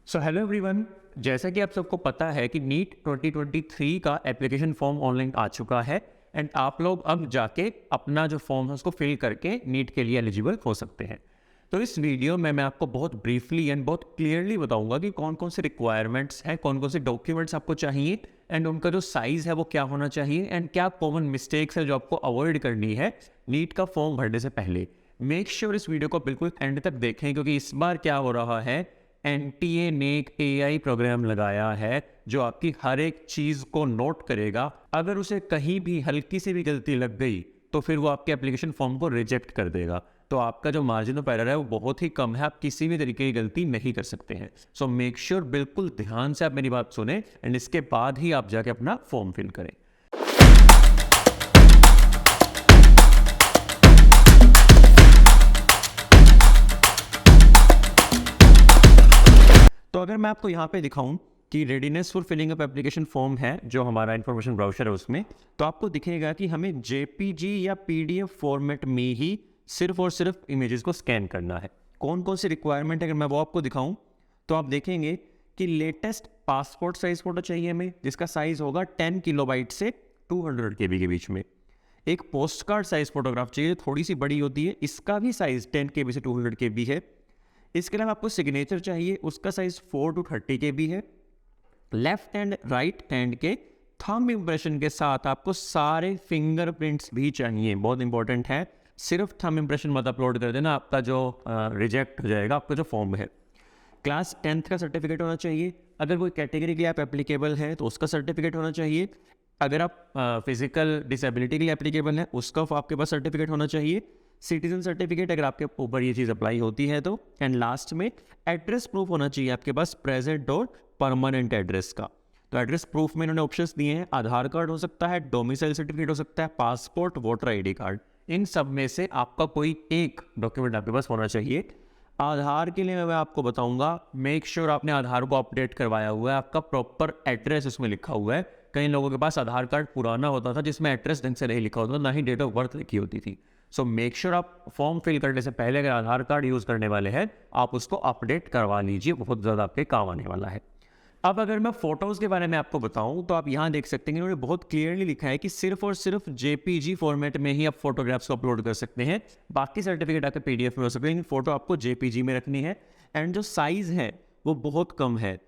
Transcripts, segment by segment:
So hello everyone. जैसा कि आप सबको पता है कि नीट 2023 का एप्लीकेशन फॉर्म ऑनलाइन आ चुका है एंड आप लोग अब जाके अपना जो फॉर्म है उसको फिल करके नीट के लिए एलिजिबल हो सकते हैं। तो इस वीडियो में मैं आपको बहुत ब्रीफली एंड बहुत क्लियरली बताऊंगा कि कौन कौन से रिक्वायरमेंट्स हैं, कौन कौन से डॉक्यूमेंट्स आपको चाहिए एंड उनका जो साइज़ है वो क्या होना चाहिए एंड क्या कॉमन मिस्टेक्स है जो आपको अवॉइड करनी है नीट का फॉर्म भरने से पहले। मेक श्योर इस वीडियो को बिल्कुल एंड तक देखें, क्योंकि इस बार क्या हो रहा है, एनटीए ने एक एआई प्रोग्राम लगाया है जो आपकी हर एक चीज़ को नोट करेगा। अगर उसे कहीं भी हल्की सी भी गलती लग गई तो फिर वो आपके एप्लीकेशन फॉर्म को रिजेक्ट कर देगा। तो आपका जो मार्जिन ऑफ एरर है वो बहुत ही कम है, आप किसी भी तरीके की गलती नहीं कर सकते हैं। सो मेक श्योर बिल्कुल ध्यान से आप मेरी बात सुने एंड इसके बाद ही आप जाके अपना फॉर्म फिल करें। तो अगर मैं आपको यहाँ पे दिखाऊं कि readiness for filling up application form है जो हमारा इन्फॉर्मेशन ब्राउज़र है उसमें, तो आपको दिखेगा कि हमें जेपीजी या पीडीएफ फॉर्मेट में ही सिर्फ और सिर्फ इमेजेस को स्कैन करना है। कौन कौन सी रिक्वायरमेंट है अगर मैं वो आपको दिखाऊं तो आप देखेंगे कि लेटेस्ट पासपोर्ट साइज फ़ोटो चाहिए हमें, जिसका साइज़ होगा 10 किलोबाइट से 200 KB के बीच में। एक पोस्ट कार्ड साइज़ फोटोग्राफ चाहिए, थोड़ी सी बड़ी होती है, इसका भी साइज़ 10 KB से 200 KB है। इसके अलावा आपको सिग्नेचर चाहिए, उसका साइज 4 to 30 KB है। लेफ्ट एंड राइट हैंड के थंब इंप्रेशन के साथ आपको सारे फिंगरप्रिंट्स भी चाहिए, बहुत इंपॉर्टेंट है। सिर्फ थंब इंप्रेशन मत अपलोड कर देना, आपका जो रिजेक्ट हो जाएगा आपका जो फॉर्म है। क्लास 10th का सर्टिफिकेट होना चाहिए। अगर कोई कैटेगरी के लिए आप एप्लीकेबल हैं तो उसका सर्टिफिकेट होना चाहिए। अगर आप फिजिकल डिसेबिलिटी के लिए एप्लीकेबल हैं उसका आपके पास सर्टिफिकेट होना चाहिए। सिटीजन सर्टिफिकेट अगर आपके ऊपर ये चीज़ अप्लाई होती है तो। एंड लास्ट में एड्रेस प्रूफ होना चाहिए आपके पास, प्रेजेंट और परमानेंट एड्रेस का। तो एड्रेस प्रूफ में इन्होंने ऑप्शंस दिए हैं, आधार कार्ड हो सकता है, डोमिसाइल सर्टिफिकेट हो सकता है, पासपोर्ट, वोटर आईडी कार्ड। इन सब में से आपका कोई एक डॉक्यूमेंट आपके पास होना चाहिए। आधार के लिए मैं आपको बताऊंगा, मेक श्योर आपने आधार को अपडेट करवाया हुआ है, आपका प्रॉपर एड्रेस उसमें लिखा हुआ है। कई लोगों के पास आधार कार्ड पुराना होता था जिसमें एड्रेस ढंग से नहीं लिखा होता, ना ही डेट ऑफ बर्थ लिखी होती थी। सो मेक श्योर आप फॉर्म फिल करने से पहले अगर आधार कार्ड यूज़ करने वाले हैं आप उसको अपडेट करवा लीजिए, बहुत ज़्यादा आपके काम आने वाला है। अब अगर मैं फ़ोटोज़ के बारे में आपको बताऊं तो आप यहाँ देख सकते हैं कि इन्होंने बहुत क्लियरली लिखा है कि सिर्फ और सिर्फ जेपीजी फॉर्मेट में ही आप फोटोग्राफ्स को अपलोड कर सकते हैं। बाकी सर्टिफिकेट आपके पीडीएफ में हो सकते हैं, लेकिन फ़ोटो आपको जेपीजी में रखनी है। एंड जो साइज़ है वो बहुत कम है,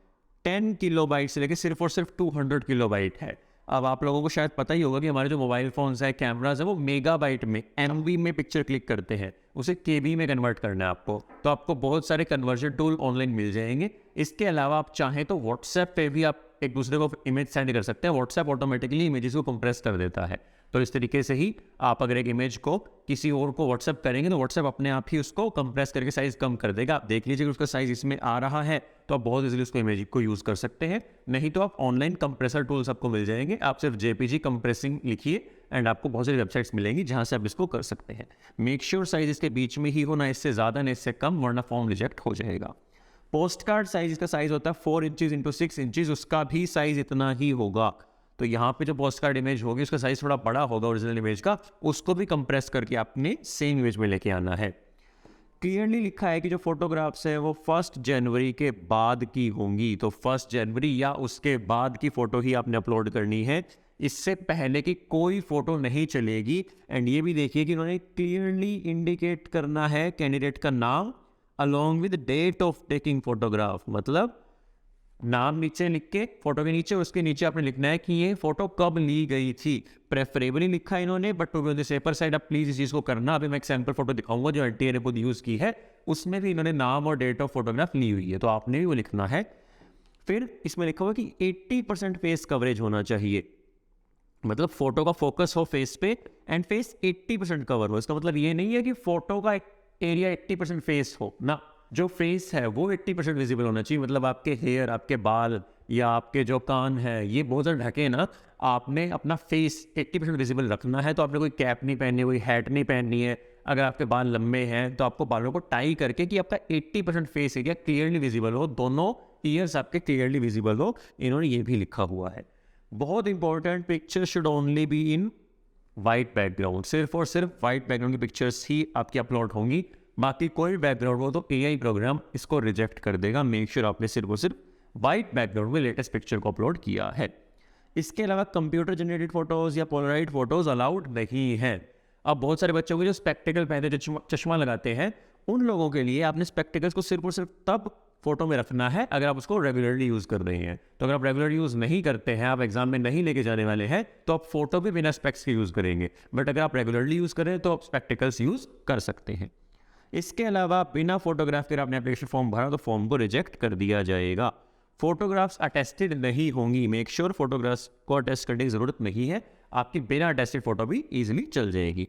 10 किलोबाइट से लेकर सिर्फ और सिर्फ 200 किलोबाइट है। अब आप लोगों को शायद पता ही होगा कि हमारे जो मोबाइल फ़ोन्स हैं, कैमराज है, वो मेगाबाइट में, एमबी में पिक्चर क्लिक करते हैं, उसे केबी में कन्वर्ट करना है आपको। तो आपको बहुत सारे कन्वर्जन टूल ऑनलाइन मिल जाएंगे। इसके अलावा आप चाहें तो व्हाट्सएप पे भी आप एक दूसरे को इमेज सेंड कर सकते हैं। व्हाट्सएप ऑटोमेटिकली इमेजेस को कंप्रेस कर देता है। तो इस तरीके से ही आप अगर एक इमेज को किसी और को व्हाट्सएप करेंगे तो व्हाट्सएप अपने आप ही उसको कंप्रेस करके साइज़ कम कर देगा। आप देख लीजिए कि उसका साइज़ इसमें आ रहा है तो आप बहुत इजीली उसको इमेज को यूज़ कर सकते हैं। नहीं तो आप ऑनलाइन कंप्रेसर टूल्स आपको मिल जाएंगे, आप सिर्फ जेपीजी कंप्रेसिंग लिखिए एंड आपको बहुत सारी वेबसाइट्स मिलेंगी जहाँ से आप इसको कर सकते हैं। मेक श्योर साइज़ इसके बीच में ही हो, ना इससे ज़्यादा ना इससे कम, वरना फॉर्म रिजेक्ट हो जाएगा। पोस्ट कार्ड साइज, इसका साइज होता है 4 इंचज़ इंटू 6 इंचज़, उसका भी साइज इतना ही होगा। तो यहाँ पे जो पोस्ट कार्ड इमेज होगी उसका साइज थोड़ा बड़ा होगा ओरिजिनल इमेज का, उसको भी कंप्रेस करके आपने सेम इमेज में लेके आना है। क्लियरली लिखा है कि जो फोटोग्राफ्स है वो 1 जनवरी के बाद की होंगी, तो 1 जनवरी या उसके बाद की फ़ोटो ही आपने अपलोड करनी है, इससे पहले की कोई फ़ोटो नहीं चलेगी। एंड ये भी देखिए कि उन्होंने क्लियरली इंडिकेट करना है कैंडिडेट का नाम along with date of taking photograph, मतलब नाम नीचे लिख के फोटो के नीचे, उसके नीचे आपने लिखना है कि ये फोटो कब ली गई थी। प्रेफरेबली लिखा है इन्होंने, but to be on the safer side आप प्लीज़ इस चीज़ को करना। अभी मैं एक सैम्पल फोटो दिखाऊंगा जो एनटीए ने खुद यूज़ की है, उसमें भी इन्होंने नाम और डेट ऑफ फोटोग्राफ ली हुई है, तो आपने भी वो लिखना है। फिर इसमें लिखा हुआ कि 80% फेस कवरेज होना चाहिए, मतलब फोटो का फोकस हो फेस पे एंड फेस 80% कवर हो। इसका मतलब ये नहीं है कि फोटो का एरिया 80% फेस हो ना, जो फेस है वो 80% विजिबल होना चाहिए। मतलब आपके हेयर, आपके बाल या आपके जो कान है ये बहुत ज़्यादा ढके ना, आपने अपना फेस 80% विजिबल रखना है। तो आपने कोई कैप नहीं पहननी, कोई हैट नहीं पहननी है। अगर आपके बाल लंबे हैं तो आपको बालों को टाई करके कि आपका 80% फेस एरिया क्लियरली विजिबल हो, दोनों ईयर्स आपके क्लियरली विजिबल हो, इन्होंने ये भी लिखा हुआ है। बहुत important, picture should only be in white background, सिर्फ और सिर्फ वाइट बैकग्राउंड की पिक्चर्स ही आपकी अपलोड होंगी। बाकी कोई बैकग्राउंड हो तो AI प्रोग्राम इसको रिजेक्ट कर देगा। मेक श्योर आपने सिर्फ और सिर्फ वाइट बैकग्राउंड में लेटेस्ट पिक्चर को अपलोड किया है। इसके अलावा कंप्यूटर जनरेटेड फोटोज या पोलराइड फोटोज अलाउड नहीं है। अब बहुत सारे बच्चों को जो स्पेक्टिकल पहनते जो चश्मा लगाते हैं, उन लोगों के लिए आपने स्पेक्टिकल्स को सिर्फ और सिर्फ तब फोटो में रखना है अगर आप उसको रेगुलरली यूज़ कर रहे हैं। तो अगर आप रेगुलर यूज़ नहीं करते हैं, आप एग्जाम में नहीं लेके जाने वाले हैं, तो आप फोटो भी बिना स्पेक्स के यूज़ करेंगे। बट अगर आप रेगुलरली यूज़ करें तो आप स्पेक्टिकल्स यूज़ कर सकते हैं। इसके अलावा बिना फोटोग्राफ के आपने एप्लीकेशन फॉर्म भरा तो फॉर्म को रिजेक्ट कर दिया जाएगा। फोटोग्राफ्स अटेस्टेड नहीं होंगी। मेक श्योर फोटोग्राफ्स को अटेस्ट करने की ज़रूरत नहीं है, आपकी बिना अटेस्टेड फोटो भी ईजिली चल जाएगी।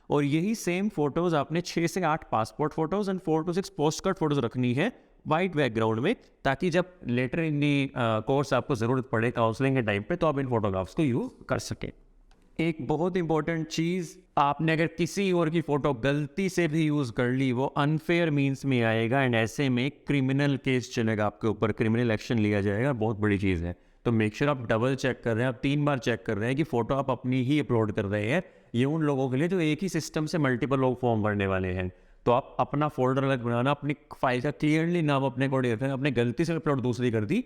और यही सेम फोटोज़ आपने 6 से 8 passport photos and 4 to 6 post card photos रखनी है वाइट बैकग्राउंड में, ताकि जब लेटर इन दी कोर्स आपको ज़रूरत पड़े काउंसलिंग के टाइम पे तो आप इन फोटोग्राफ्स को यूज़ कर सकें। एक बहुत इंपॉर्टेंट चीज़, आपने अगर किसी और की फ़ोटो गलती से भी यूज़ कर ली, वो अनफेयर मीन्स में आएगा एंड ऐसे में क्रिमिनल केस चलेगा आपके ऊपर, क्रिमिनल एक्शन लिया जाएगा। बहुत बड़ी चीज़ है, तो मेक श्योर आप डबल चेक कर रहे हैं, आप 3 बार चेक कर रहे हैं कि फ़ोटो आप अपनी ही अपलोड कर रहे हैं। ये उन लोगों के लिए जो एक ही सिस्टम से मल्टीपल लोग फॉर्म भरने वाले हैं। तो आप अपना फोल्डर अलग बनाना, अपनी फाइल का क्लियरली नाम अपने को रखें। अपने गलती से अपलोड दूसरी कर दी,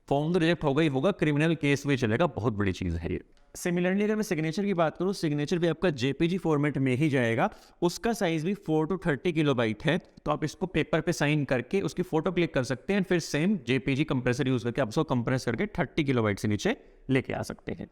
फॉर्म तो रिजेक्ट होगा ही होगा, क्रिमिनल केस भी चलेगा। बहुत बड़ी चीज़ है ये। सिमिलरली अगर मैं सिग्नेचर की बात करूँ, सिग्नेचर भी आपका JPG फॉर्मेट में ही जाएगा। उसका साइज़ भी 4 to 30 किलोबाइट है। तो आप इसको पेपर पे साइन करके उसकी फ़ोटो क्लिक कर सकते हैं, फिर सेम JPG कंप्रेसर यूज़ करके आप उसको कंप्रेस करके 30 किलोबाइट से नीचे लेके आ सकते हैं।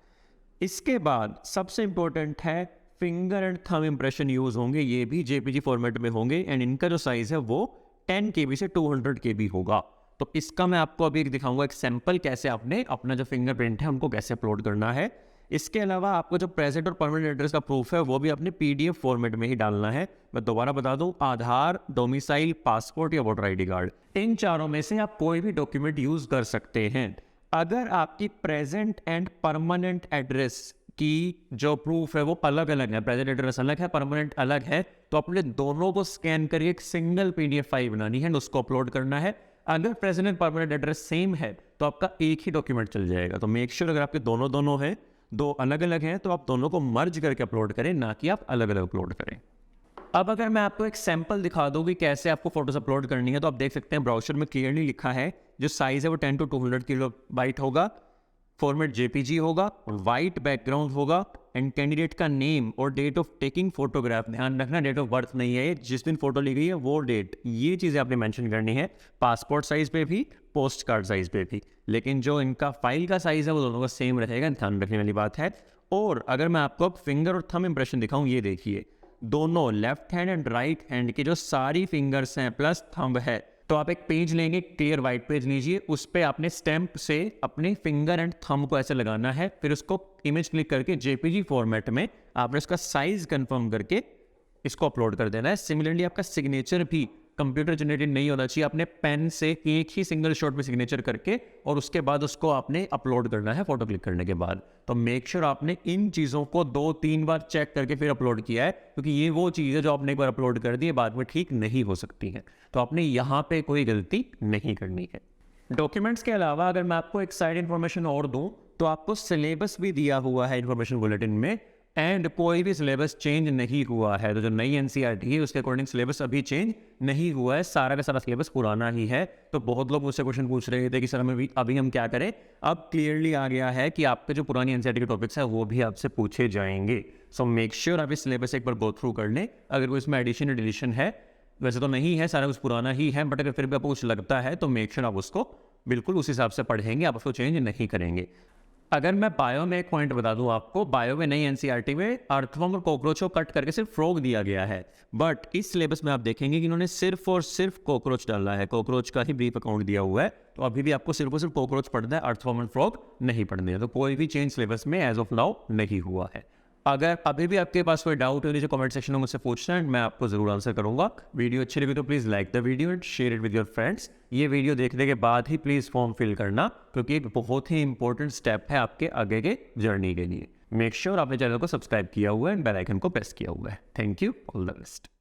इसके बाद सबसे इंपॉर्टेंट है finger and thumb impression use होंगे, ये भी JPG फॉर्मेट में होंगे एंड इनका जो साइज़ है वो 10 KB से 200 KB होगा। तो इसका मैं आपको अभी दिखाऊंगा एक सैंपल, कैसे आपने अपना जो फिंगरप्रिंट है उनको कैसे अपलोड करना है। इसके अलावा आपको जो प्रेजेंट और परमानेंट एड्रेस का प्रूफ है वो भी अपने PDF फॉर्मेट में ही डालना है। मैं दोबारा बता दूं, आधार, डोमिसाइल, पासपोर्ट या वोटर ID कार्ड, इन चारों में से आप कोई भी डॉक्यूमेंट यूज़ कर सकते हैं। अगर आपकी प्रेजेंट एंड परमानेंट एड्रेस की जो प्रूफ है वो अलग अलग है, प्रेजेंट एड्रेस अलग है, परमानेंट अलग है, तो अपने दोनों को स्कैन करके एक सिंगल PDF फाइल बनानी है, उसको अपलोड करना है। अगर present and permanent address same है तो आपका एक ही डॉक्यूमेंट चल जाएगा। तो मेक श्योर अगर आपके दोनों हैं, दो अलग अलग हैं, तो आप दोनों को मर्ज करके अपलोड करें, ना कि आप अलग अलग अपलोड करें। अब अगर मैं आपको एक सैंपल दिखा दूँ कि कैसे आपको फोटोज अपलोड करनी है, तो आप देख सकते हैं ब्राउज़र में क्लियरली लिखा है जो साइज़ है वो 10 to 200 किलोबाइट होगा, फॉर्मेट JPG होगा, वाइट बैकग्राउंड होगा एंड कैंडिडेट का नेम और डेट ऑफ टेकिंग फोटोग्राफ, ध्यान रखना डेट ऑफ बर्थ नहीं है, जिस दिन फोटो ली गई है वो डेट, ये चीज़ें आपने मेंशन करनी है पासपोर्ट साइज़ पे भी, पोस्ट कार्ड साइज़ पे भी। लेकिन जो इनका फाइल का साइज़ है वो दोनों का सेम रहेगा, ध्यान रखने वाली बात है। और अगर मैं आपको अब फिंगर और थंब इंप्रेशन दिखाऊँ, ये देखिए दोनों left hand and right hand की जो सारी फिंगर्स हैं प्लस थंब है, तो आप एक पेज लेंगे, क्लियर वाइट पेज लीजिए, उस पर आपने स्टैंप से अपने फिंगर एंड थंब को ऐसे लगाना है, फिर उसको इमेज क्लिक करके JPG फॉर्मेट में आपने उसका साइज कंफर्म करके इसको अपलोड कर देना है। सिमिलरली आपका सिग्नेचर भी कंप्यूटर जनरेटेड नहीं होना चाहिए, आपने पेन से एक ही सिंगल शॉट में सिग्नेचर करके और उसके बाद उसको आपने अपलोड करना है फोटो क्लिक करने के बाद। तो मेक श्योर आपने इन चीज़ों को 2-3 बार चेक करके फिर अपलोड किया है, क्योंकि ये वो चीज़ है जो आपने एक बार अपलोड कर दी है बाद में ठीक नहीं हो सकती है। तो आपने यहाँ पे कोई गलती नहीं करनी है। डॉक्यूमेंट्स के अलावा अगर मैं आपको एक साइड इन्फॉर्मेशन और दूँ, तो आपको सिलेबस भी दिया हुआ है इन्फॉर्मेशन बुलेटिन में, एंड कोई भी सिलेबस चेंज नहीं हुआ है। तो जो नई NCERT है उसके अकॉर्डिंग सिलेबस अभी चेंज नहीं हुआ है, सारा का सारा सिलेबस पुराना ही है। तो बहुत लोग मुझसे क्वेश्चन पूछ रहे थे कि सर हमें अभी हम क्या करें। अब क्लियरली आ गया है कि आपके जो पुरानी NCERT के टॉपिक्स हैं वो भी आपसे पूछे जाएंगे। सो मेक श्योर आप इस सिलेबस एक बार गो थ्रू कर लें। अगर कोई इसमें एडिशन या डिलीशन है, वैसे तो नहीं है, सारा कुछ पुराना ही है, बट अगर फिर भी आपको कुछ लगता है तो मेक श्योर आप उसको बिल्कुल उस हिसाब से पढ़ेंगे, आप उसको चेंज नहीं करेंगे। अगर मैं बायो में एक पॉइंट बता दूं आपको, बायो में नई NCERT में अर्थवर्म और कॉकरोच को कट करके सिर्फ फ्रॉग दिया गया है, बट इस सिलेबस में आप देखेंगे कि इन्होंने सिर्फ और सिर्फ कॉकरोच डाला है, कॉकरोच का ही ब्रीफ अकाउंट दिया हुआ है। तो अभी भी आपको सिर्फ और सिर्फ कॉकरोच पढ़ना है, अर्थवर्म और फ्रॉग नहीं पढ़ने हैं। तो कोई भी चेंज सिलेबस में एज ऑफ नाउ नहीं हुआ है। अगर अभी भी आपके पास कोई डाउट हो नीचे कमेंट सेक्शन में मुझसे पूछना है, मैं आपको जरूर आंसर करूंगा। वीडियो अच्छी लगी तो please like the video and share it with your friends. ये वीडियो देखने के बाद ही प्लीज़ फॉर्म फिल करना, क्योंकि एक बहुत ही इंपॉर्टेंट स्टेप है आपके आगे के जर्नी के लिए। मेक श्योर आपने चैनल को सब्सक्राइब किया हुआ है एंड बेल आइकन को प्रेस किया हुआ है। Thank you, all the best.